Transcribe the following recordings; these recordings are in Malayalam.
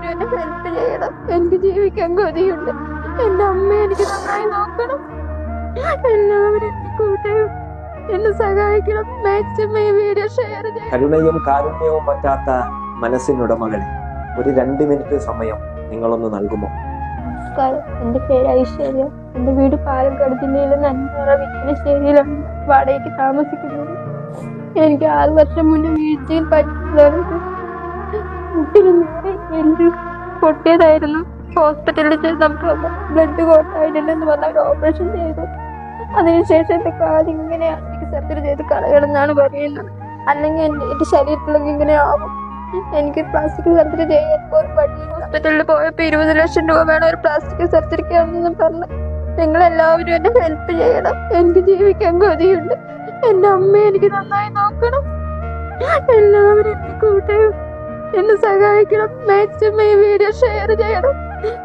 എല്ലാവരും എന്നെ ഹെൽപ്പ് ചെയ്യണം. എനിക്ക് ജീവിക്കാൻ കൊതിയുണ്ട്. എന്റെ അമ്മ എനിക്ക് നന്നായി നോക്കണം. എല്ലാവരും എന്നെ കൂട്ടുകയും എന്നെ സഹായിക്കണം. മാക്സിമം ഈ വീഡിയോ ഷെയർ ചെയ്യണം. കരുണയും കാരുണ്യവും പറ്റാത്ത മനസ്സിനുടമകളെ ഒരു 2 മിനിറ്റ് സമയം നിങ്ങളൊന്ന് നൽകുമോ? നമസ്കാരം, എന്റെ പേര് ഐശ്വര്യ. എന്റെ വീട് പാലക്കാട് ജില്ലയിലെ നന്മറ വിഘ്നശ്ശേരിയിലാണ് വാടകയ്ക്ക് താമസിക്കുന്നത്. എനിക്ക് 6 വർഷം മുന്നേ വീഴ്ചയിൽ പറ്റിയതാണ്. എല്ല് പൊട്ടിയതായിരുന്നു. ഹോസ്പിറ്റലിൽ ചെന്നപ്പോൾ ബ്ലഡ് കോട്ടായിട്ടുണ്ടെന്ന് പറഞ്ഞ ഒരു ഓപ്പറേഷൻ ചെയ്തു. അതിനുശേഷം എന്റെ കാലിങ്ങനെ സർജറി ചെയ്ത് കളയണമെന്നാണ് പറയുന്നത്. അല്ലെങ്കിൽ എന്റെ ശരീരത്തിലൊക്കെ ഇങ്ങനെ ആവും. എനിക്ക് പ്ലാസ്റ്റിക് സർജറി ചെയ്യാൻ പോലും പറ്റി. ഹോസ്പിറ്റലിൽ പോയപ്പോൾ 20 ലക്ഷം രൂപ വേണം ഒരു പ്ലാസ്റ്റിക് സർജറിക്കാണെന്ന് പറഞ്ഞു. നിങ്ങളെല്ലാവരും എന്നെ ഹെൽപ്പ് ചെയ്യണം. എനിക്ക് ജീവിക്കാൻ കൊതിയുണ്ട്. എന്റെ അമ്മ എനിക്ക് നന്നായി നോക്കണം. എല്ലാവരും എന്നെ കൂട്ടുകയും എന്നെ സഹായിക്കണം. മാക്സിമം ഈ വീഡിയോ ഷെയർ ചെയ്യണം.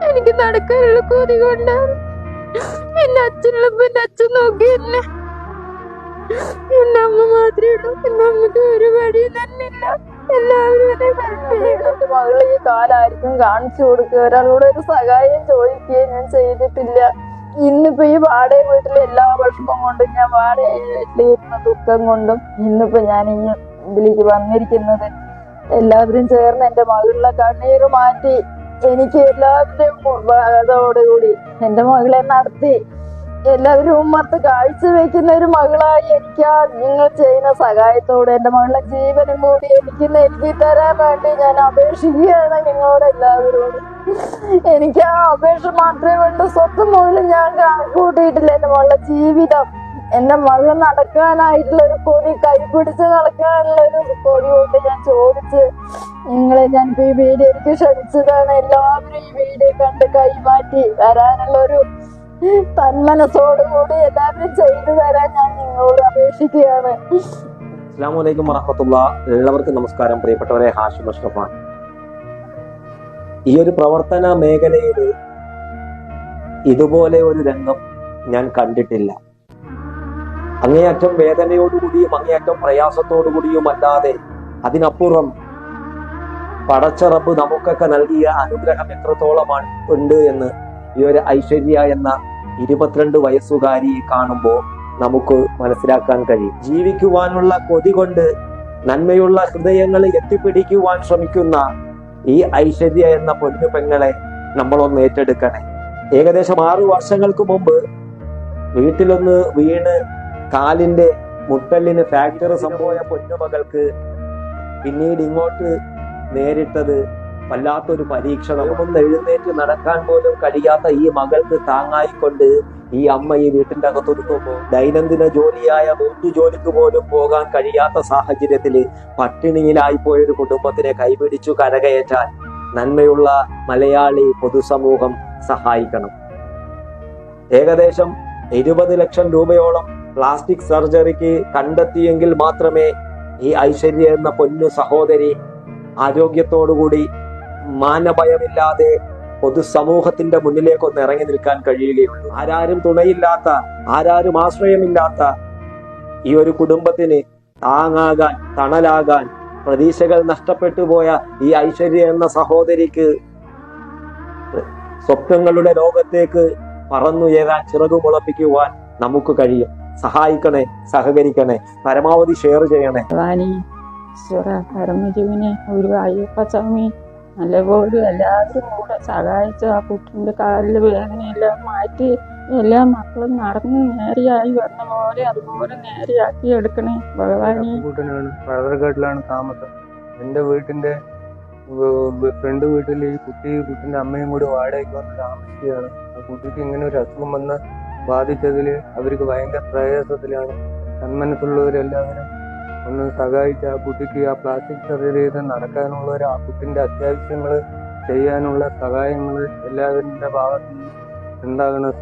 എനിക്ക് നടക്കാനുള്ള കൊതി കൊണ്ടാണ്. എന്റെ അച്ഛനുള്ളപ്പോ എന്റെ അച്ഛൻ നോക്കി എന്നെ. എന്റെ അമ്മ മാത്രമേ ഉള്ളൂ. എന്റെ അമ്മക്ക് ഒരു വഴിയും തന്നെ ഇല്ല. എല്ലാവരും എന്നെ ഹെൽപ്പ് ചെയ്യണം. എന്റെ മകളെ ഈ കാലായിരിക്കും കാണിച്ചു കൊടുക്കുക. ഒരാളോട് ഒരു സഹായം ചോദിക്കുകയും ഞാൻ ചെയ്തിട്ടില്ല. ഇന്നിപ്പോ ഈ വാടക വീട്ടിലെ എല്ലാ വിഷമം കൊണ്ടും ഞാൻ വാടക വീട്ടിലിരുന്ന ദുഃഖം കൊണ്ടും ഇന്നിപ്പോ ഞാൻ ഈ ഇതിലേക്ക് വന്നിരിക്കുന്നത്. എല്ലാവരും ചേർന്ന് എന്റെ മകളുടെ കണ്ണീര് മാറ്റി എനിക്ക് എല്ലാവരുടെയും അതോടുകൂടി എന്റെ മകളെ നടത്തി എല്ലാവരും ഉമ്മർത്ത് കാഴ്ചവെക്കുന്ന ഒരു മകളായി എനിക്ക് നിങ്ങൾ ചെയ്യുന്ന സഹായത്തോടെ എന്റെ മകളുടെ ജീവനും കൂടി എനിക്ക് തരാൻ വേണ്ടി ഞാൻ അപേക്ഷിക്കുകയാണ് നിങ്ങളോട് എല്ലാവരോടും. എനിക്ക് ആ അപേക്ഷ മാത്രമേ വേണ്ടൂ. സ്വന്തം മൂലം ഞാൻ കണക്കൂട്ടിയിട്ടില്ല. എന്റെ മകളുടെ ജീവിതം, എന്റെ മകൾ നടക്കാനായിട്ടുള്ള ഒരു കൊതി, കൈപിടിച്ച് നടക്കാനുള്ള ഒരു കൊതി കൊണ്ട് ഞാൻ ചോദിച്ച് നിങ്ങളെ ഞാൻ ഈ വീഡിയോ എനിക്ക് ക്ഷണിച്ചതാണ്. എല്ലാവരും ഈ വീഡിയോ കണ്ട് കൈമാറ്റി വരാനുള്ള ഒരു തന്മനസ്സോടുകൂടി എല്ലാവരും ചെയ്തു തരാൻ ഞാൻ നിങ്ങളോട് അപേക്ഷിക്കുകയാണ്. അസ്സലാമു അലൈക്കും വറഹ്മത്തുള്ളാഹി. എല്ലാവർക്കും നമസ്കാരം. പ്രിയപ്പെട്ടവരെ, ഹാഷിം അഷ്റഫാണ്. ഈ ഒരു പ്രവർത്തന മേഖലയിൽ ഇതുപോലെ ഒരു രംഗം ഞാൻ കണ്ടിട്ടില്ല. അങ്ങേയറ്റം വേദനയോടുകൂടിയും അങ്ങേയറ്റം പ്രയാസത്തോടുകൂടിയും അല്ലാതെ അതിനപ്പുറം പടച്ച റബ്ബ് നമുക്കൊക്കെ നൽകിയ അനുഗ്രഹം എത്രത്തോളമാണ് ഉണ്ട് എന്ന് ഈ ഒരു ഐശ്വര്യ എന്ന 22 വയസ്സുകാരിയെ കാണുമ്പോൾ നമുക്ക് മനസ്സിലാക്കാൻ കഴിയും. ജീവിക്കുവാനുള്ള കൊതി കൊണ്ട് നന്മയുള്ള ഹൃദയങ്ങൾ എത്തിപ്പിടിക്കുവാൻ ശ്രമിക്കുന്ന ഈ ഐശ്വര്യ എന്ന പൊന്നു പെങ്ങളെ നമ്മളൊന്ന് ഏറ്റെടുക്കണേ. ഏകദേശം 6 വർഷങ്ങൾക്ക് മുമ്പ് വീട്ടിലൊന്ന് വീണ് കാലിന്റെ മുട്ടലിന് ഫ്രാക്ചർ സംഭവിച്ച പൊന്നുമകൾക്ക് പിന്നീട് ഇങ്ങോട്ട് നേരിട്ടത് വല്ലാത്തൊരു പരീക്ഷണം. ഒന്ന് എഴുന്നേറ്റ് നടക്കാൻ പോലും കഴിയാത്ത ഈ മകൾക്ക് താങ്ങായിക്കൊണ്ട് ഈ അമ്മ ഈ വീട്ടിന്റെ അകത്തൊരുക്കുമ്പോൾ ദൈനംദിന ജോലിയായ ജോലിക്ക് പോലും പോകാൻ കഴിയാത്ത സാഹചര്യത്തില് പട്ടിണിയിലായി പോയൊരു കുടുംബത്തിനെ കൈപിടിച്ചു കരകയറ്റാൻ നന്മയുള്ള മലയാളി പൊതുസമൂഹം സഹായിക്കണം. ഏകദേശം 20 ലക്ഷം രൂപയോളം പ്ലാസ്റ്റിക് സർജറിക്ക് കണ്ടെത്തിയെങ്കിൽ മാത്രമേ ഈ ഐശ്വര്യ എന്ന പൊന്നു സഹോദരി ആരോഗ്യത്തോടുകൂടി മാനഭയമില്ലാതെ പൊതുസമൂഹത്തിന്റെ മുന്നിലേക്ക് ഒന്ന് ഇറങ്ങി നിൽക്കാൻ കഴിയുകയുള്ളൂ. ആരാരും തുണയില്ലാത്ത, ആരാരും ആശ്രയമില്ലാത്ത ഈ ഒരു കുടുംബത്തിന് താങ്ങാകാൻ, തണലാകാൻ പ്രതീക്ഷകൾ നഷ്ടപ്പെട്ടു പോയ ഈ ഐശ്വര്യ എന്ന സഹോദരിക്ക് സ്വപ്നങ്ങളുടെ ലോകത്തേക്ക് പറന്നുയരാൻ, ചിറകുമുളപ്പിക്കുവാൻ നമുക്ക് കഴിയും. സഹായിക്കണേ, സഹകരിക്കണേ, പരമാവധി ഷെയർ ചെയ്യണേ. പരമജീവനെ ഒരു അയ്യപ്പസ്വാമി നല്ലപോലെ എല്ലാവരും കൂടെ സഹായിച്ച് ആ കുട്ടിന്റെ കാലിലെ വേദനയെല്ലാം മാറ്റി എല്ലാ മക്കളും നടന്ന് നേരെയായി വന്ന പോലെ അതുപോലെ നേരെയാക്കി എടുക്കണേ ഭഗവാനെ. പാലക്കാട്ടിലാണ് താമസം. എന്റെ വീട്ടിന്റെ ഫ്രണ്ട് വീട്ടിൽ ഈ കുട്ടിന്റെ അമ്മയും കൂടി വാടകയ്ക്ക് വന്ന് താമസിക്കുകയാണ്. ആ കുട്ടിക്ക് ഇങ്ങനെ ഒരു അസുഖം വന്ന് ബാധിച്ചതില് അവർക്ക് ഭയങ്കര പ്രയാസത്തിലാണ്. സന്മനസ്സുള്ളവരെല്ലാവരും ഒന്ന് സഹായിച്ച് ആ കുട്ടിക്ക് ആ പ്ലാസ്റ്റിക് സർജറി ചെയ്ത് നടക്കാനുള്ള ആ കുട്ടിന്റെ അത്യാവശ്യങ്ങൾ ചെയ്യാനുള്ള സഹായങ്ങൾ എല്ലാവരുടെ ഭാഗത്തുനിന്ന് ഉണ്ടാകണം.